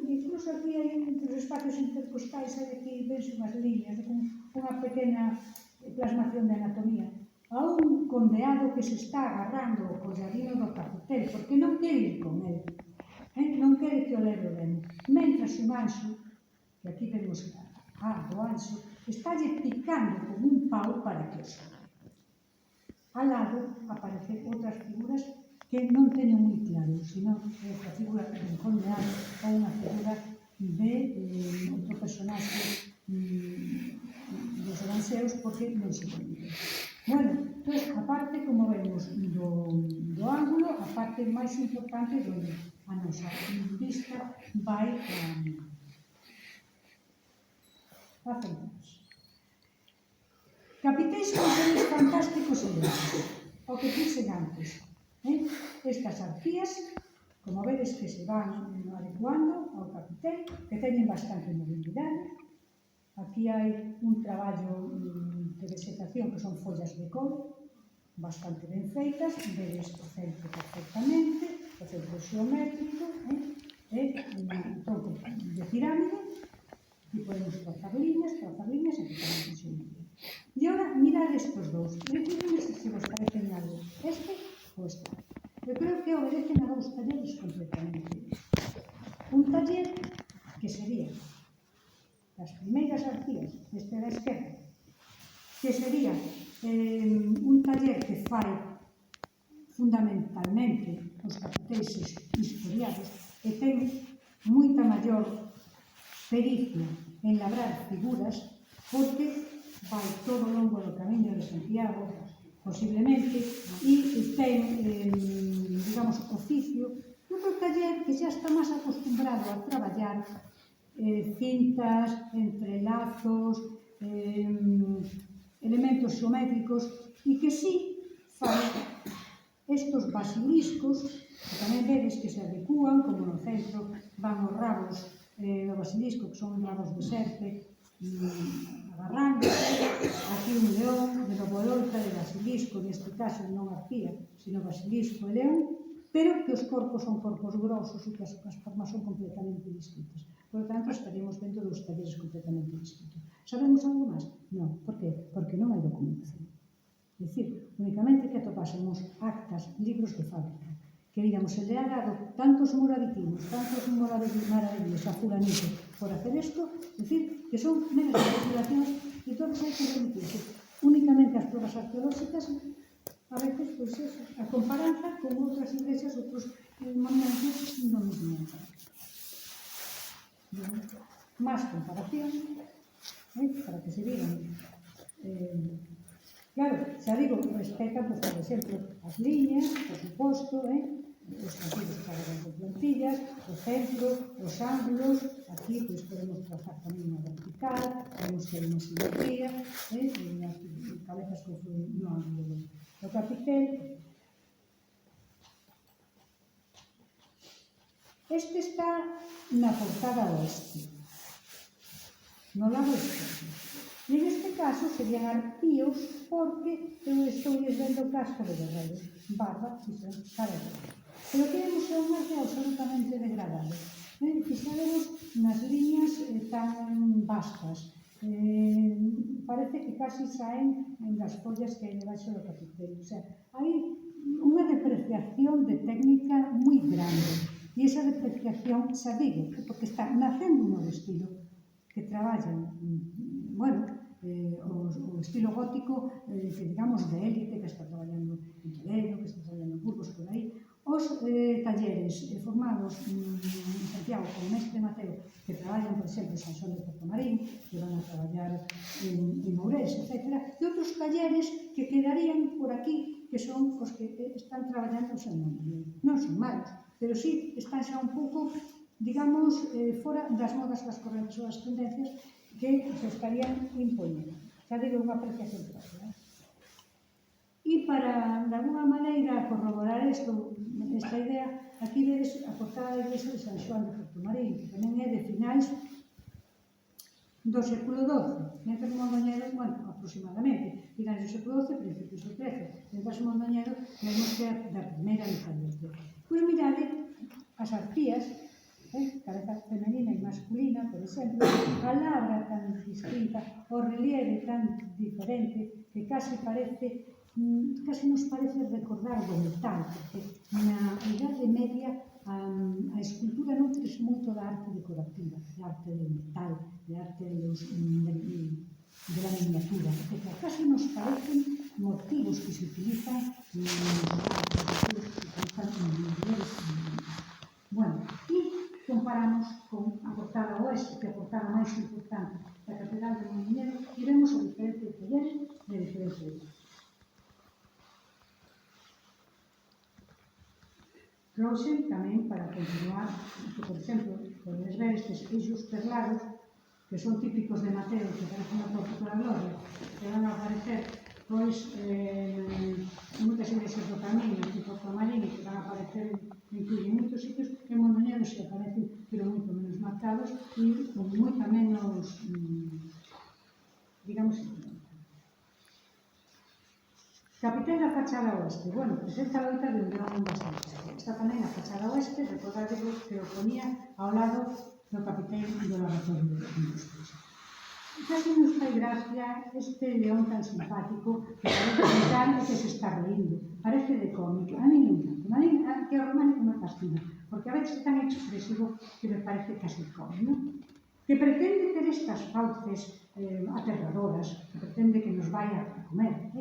incluso aquí entre os espacios intercostais, hai aquí, ves unhas líneas, unha pequena plasmación de anatomía, a un condeado que se está agarrando o collarino do capitel, porque non quere ir con él, non quere que o leve o demo. Mentras un anxo, que aquí vemos do anxo, estálle picando con un pau para que o sobe. Al lado aparecen outras figuras que non teño moi claro, senón outra figura de un condeado ou unha figura de outro personaxe dos evanxeos, porque non se coñece. Bueno, entón, a parte, como vemos, do ángulo, a parte máis importante donde a nosa vista vai a centrarse. Capitéis con seres fantásticos e lentes, o que dixen antes. Estas arcías, como vedes que se van adecuando ao capitel, que teñen bastante movilidade. Aquí hai un traballo de vegetación que son follas de col, bastante ben feitas, vedes o centro perfectamente, o centro xeométrico, un tronco de pirámide, e podemos trazar líneas, e que tamén se xeometría. E agora, mirad estes dous, e decidime se vos parecen algo este ou este. Eu creo que obedecen a dous talleres completamente. Un taller que sería as primeiras artías, este da esquerda, que sería un taller que fai fundamentalmente os capiteis historiados e ten moita maior pericia en labrar figuras porque vai todo ao longo do camiño de Santiago, posiblemente, e ten, digamos, oficio, outro taller que xa está máis acostumbrado a traballar cintas, entrelazos, elementos xeométricos, e que sí fai estos basiliscos, que tamén vedes que se adecúan, como no centro van os rabos do basilisco, que son rabos de serpe, agarrando, aquí un león, de novololta, de basilisco, neste caso non arpía, sino basilisco e león, pero que os corpos son corpos grosos e que as formas son completamente distintas. Por lo tanto, estaríamos vendo dos talleres completamente distintos. Sabemos algo máis? Non. Por qué? Porque non hai documentación. É dicir, únicamente que atopásemos actas, libros de fábrica, que digamos, se le ha dado tantos moravitinos, tantos maravillas a fulanito por hacer isto, é dicir, que son meras especulacións e todos hai que remitirse únicamente as pruebas arqueolóxicas, a veces, pois eso, a comparanza con outras iglesias, outros monumentos do mesmo. Más comparación, para que se digan. Claro, xa digo, respetan, por exemplo, as líneas, por suposto, os sentidos que hagan de plantillas, o centro, os ángulos, aquí pois podemos trazar tamén unha vertical, podemos ter unha simetría, as cabezas confluyen no ángulo do capitel. Este está na portada oeste, no lado esquerdo. E neste caso serían arpíos porque eu estou vendo casco de guerrero, barba, careta. Pero queremos ser un arte absolutamente degradado. Fixaremos nas líneas tan vastas. Parece que casi saen das follas que hai debaixo do capitel. O sea, hai unha depreciación de técnica moi grande. E esa depreciación, xa digo, porque está nacendo un novo estilo que traballan, bueno, o estilo gótico, que digamos de élite, que está traballando en Toledo, que está traballando en Burgos, por aí, os talleres formados en Santiago como Mestre Mateo, que traballan, por exemplo, en San Xoán de Portomarín, que van a traballar en Ourense, etc. E outros talleres que quedarían por aquí, que son os que están traballando non son malos, pero sí están xa un pouco, digamos, fora das modas, das correntes ou das tendencias que se estarían impoñendo. Xa digo, unha apreciación propia. E para, de alguna maneira, corroborar esta idea, aquí vedes a portada da iglesia de San Xoán de Portomarín, que tamén é de finais do século XII, mentre que Mondoñedo, bueno, aproximadamente, finais do século XII, principios do XIII, mentre que Mondoñedo, vemos que é da primeira mitad do XIII. Pois mirade, as arpías, cabeza femenina e masculina, por exemplo, a labra tan distinta, o relieve tan diferente, que casi nos parece recordar do metal, porque na Idade Media a escultura non é moito da arte decorativa, da arte do metal, da arte de la miniatura, etc. Casi nos parecen motivos que se utilizan en bueno, e comparamos con a portada oeste, que é a portada máis importante da Catedral de Mondoñedo, e vemos a diferencia de taller e a diferencia de trouxen tamén para continuar, que, por exemplo, podedes ver estes eixos perlados, que son típicos de Mateo, que aparecen na Porta da Gloria, que van a aparecer, pois, en moitas iglesias do Camiño, tipo Portomarín, que van a aparecer en moitos sitios, en Mondoñedo se aparecen, pero moito menos marcados e con moita menos, digamos, Capitel da fachada oeste. Bueno, presenta a loita de un león en Basilea. Está tamén a fachada oeste, recordadevos que o ponía ao lado do capitel do laboratorio de industrias. Casi nos fai gracia este león tan simpático que parece tan que se está rindo. Parece de cómic. A mí me encanta. A mí que o románico me fascina, porque a veces é tan expresivo que me parece casi cómic, non? Que pretende ter estas fauces aterradoras, que pretende que nos vaya a comer,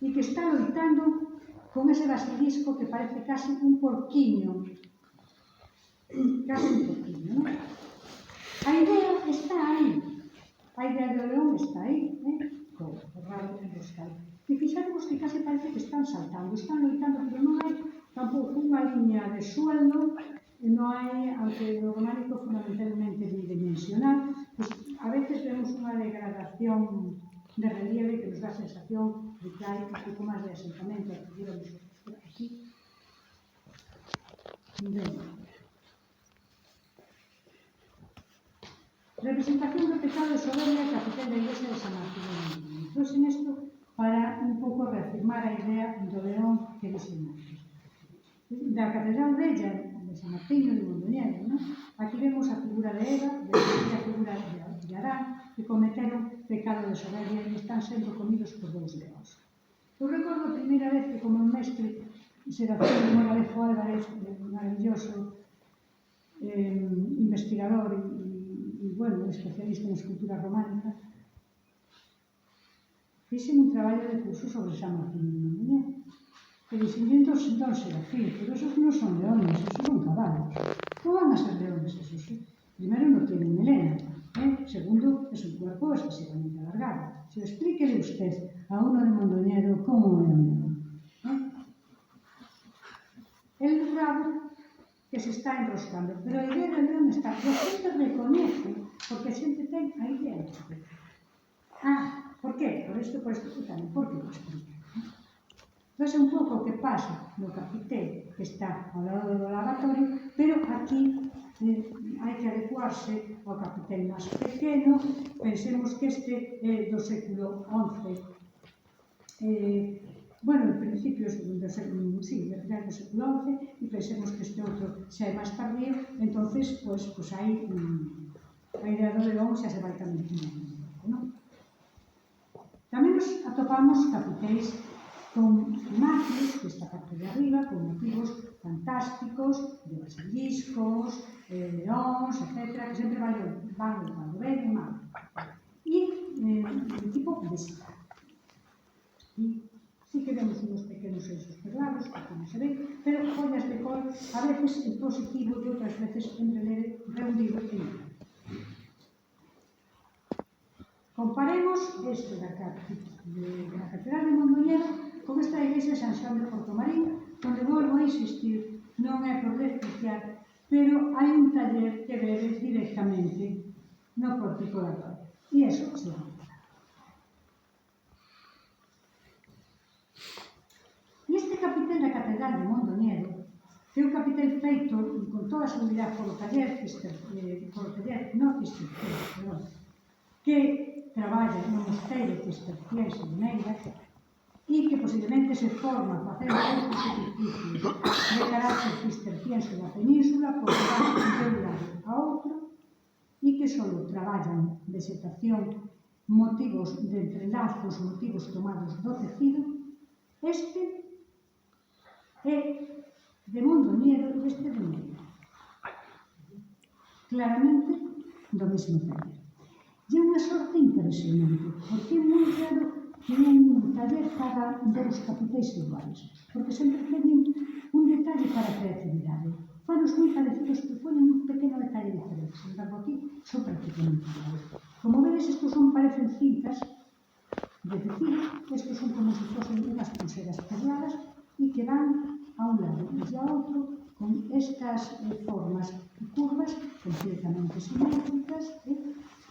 e que está loitando con ese basilisco que parece casi un porquiño. Casi un porquiño, non? A idea está aí. A idea do león está aí, co rabo enroscado. E fixaremos que case parece que están saltando, están loitando, pero non hai tampouco unha liña de sueldo, non hai, aunque no románico fundamentalmente bidimensional, pues a veces vemos unha degradación de relieve que nos dá a sensación de que hai un pouco máis de asentamento, aquí. Representación do pecado de soberbia da capital da iglesia de San Martín de Mondoñedo. Trouxen isto para un pouco reafirmar a idea do león que dixen antes. Da catedral bella de San Martín de Mondoñedo, ¿no? Aquí vemos a figura de Eva, a figura de Adán, que cometeron pecado de soberbia e están sendo comidos por dous leóns. Eu recordo a primeira vez que como mestre Serafín Moralejo Álvarez, maravilloso investigador e, bueno, especialista en escultura románica, fixen un traballo de curso sobre San Martín de Mondoñedo. E dixen, don Serafín, pero esos non son leones, esos son cabalos. Non van a ser leones esos, Primeiro, non tienen melena. Segundo, es un cuerpo excesivamente alargado. Se explíquele usted a uno de Mondoñedo como é un león. El rabo que se está enroscando, pero a idea del león está, a xente recoñece, porque a xente ten a idea de que. Por qué? Por isto, tamén, por que lo explica? Entón, é un pouco o que pasa no capitel que está ao lado do lavatorio, pero aquí hai que adecuarse ao capitel máis pequeno. Pensemos que este é do século XI, bueno, en principio do século XI, e pensemos que este outro xa é máis tardío, entonces, pois aí a idea do león xa se vai tamén non? Tamén nos atopamos capiteis con imágenes que esta parte de arriba, con motivos fantásticos, de basiliscos, leóns, etc., que sempre van levando ben e mal. E de tipo bestia. E sí que vemos unos pequenos eixos perlados, que non se ven, pero follas de cor, a veces en positivo e outras veces en relieve reunido en negro. Comparemos este da Catedral de Mondoñedo con esta iglesia de San Xoán de Portomarín, onde volvo a insistir, non é por despreciar, pero hai un taller que bebe directamente no pórtico da torre. E iso se va. E este capitel da Catedral de Mondoñedo, que é un capitel feito con toda a seguridade polo taller que traballa no mosteiro cisterciense de Meira e que posiblemente se forma facendo outros edificios de carácter cisterciense da península por parte de un lado a outro e que só traballan vegetación, motivos de entrelazos, motivos tomados do tecido. Este é de Mondoñedo e este de Meira. Claramente do mesmo taller. E é unha sorte impresionante, porque é moi raro que un taller faga dos capiteis iguais, porque sempre teñen un detalle para a creatividade. Fanos moi parecidos, pero ponen un pequeno detalle diferente. Sin embargo, aquí son prácticamente iguais. Como vedes, estos parecen cintas de tecido, estos son como se fosen unhas pulseras perladas e que van a un lado e a outro con estas formas e curvas completamente simétricas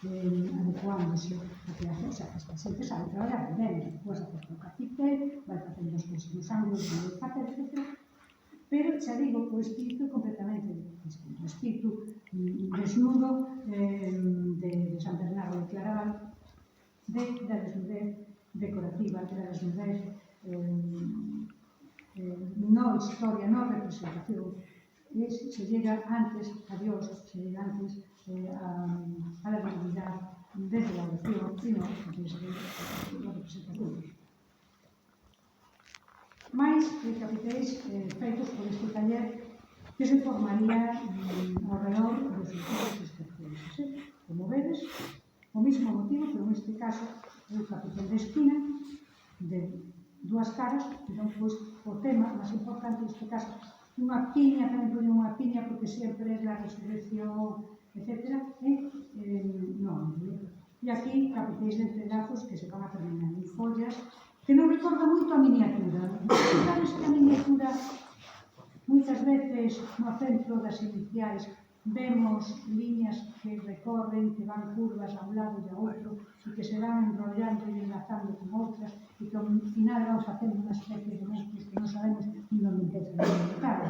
adecuándose a que a esta xente sabe traballar ben, depois a facer o capitel, vai facendo as cousas nos ángulos que vai facer, etc. Pero, xa digo, o espírito completamente distinto. O espírito desnudo de San Bernardo de Claraval, da desnudez decorativa, que das mulleres, no historia, no representación, se llega antes a Dios, se llega antes a la divinidad desde la oración y no desde la representación. Mais, capiteis feitos por este taller que se formaría ao redor dos últimos excepciones. Como vedes, o mismo motivo, pero neste caso, o capitel de esquina, de dúas caras, entón, pois, o tema máis importante neste caso, unha piña, tamén poñen unha piña porque sempre é a resurrección, etc. Non. E aquí capiteis de entregazos que se van a terminar en follas, que non recorda moito a miniatura. Sabes que a miniatura, moitas veces, no centro das iniciais, vemos liñas que recorren, que van curvas a un lado e a outro, e que se van enrollando e enlazando con outras, e que ao final van facendo unha especie de monstruos que non sabemos ni onde empezan a montar.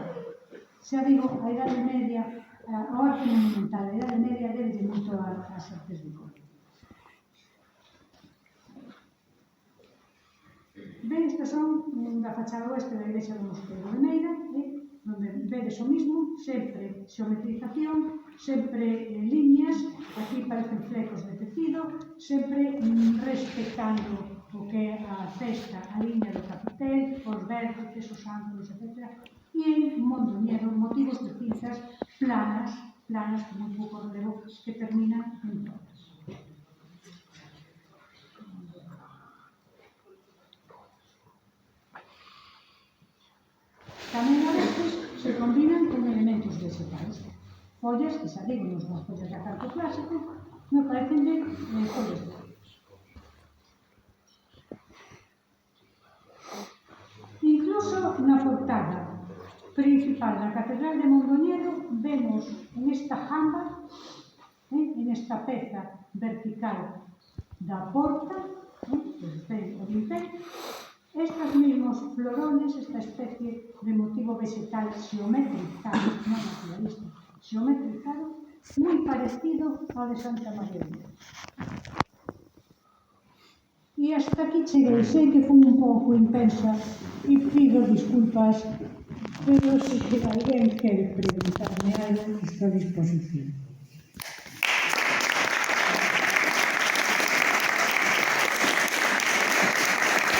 Xa digo, a Idade Media, a arte monumental, a Idade Media debe moito ás artes de cor. Ben, estes son da fachada oeste da igrexa do Mosteiro de Meira, onde vedes o mismo, sempre xeometrización, sempre líneas, aquí parecen flecos de tecido, sempre respectando o que é a cesta, a liña do capitel, os vértices, os ángulos, etc. E en Mondoñedo, motivos de cinzas planas, con un pouco relevo, que terminan en todas. Tamén a veces se combinan con elementos vegetais. Follas, que xa digo, non son as follas de acarto clásico, me parecen de follas de follas. Incluso na portada principal da Catedral de Mondoñedo vemos en esta jamba, en esta peza vertical da porta, o dintel, estos mismos florones, esta especie de motivo vegetal xeometricado, non naturalista, xeometricado, moi parecido ao de Santa Margarida. E hasta aquí cheguei, sei que fui un pouco intensa e pido disculpas, pero se alguén quere preguntarme algo, estou a disposición.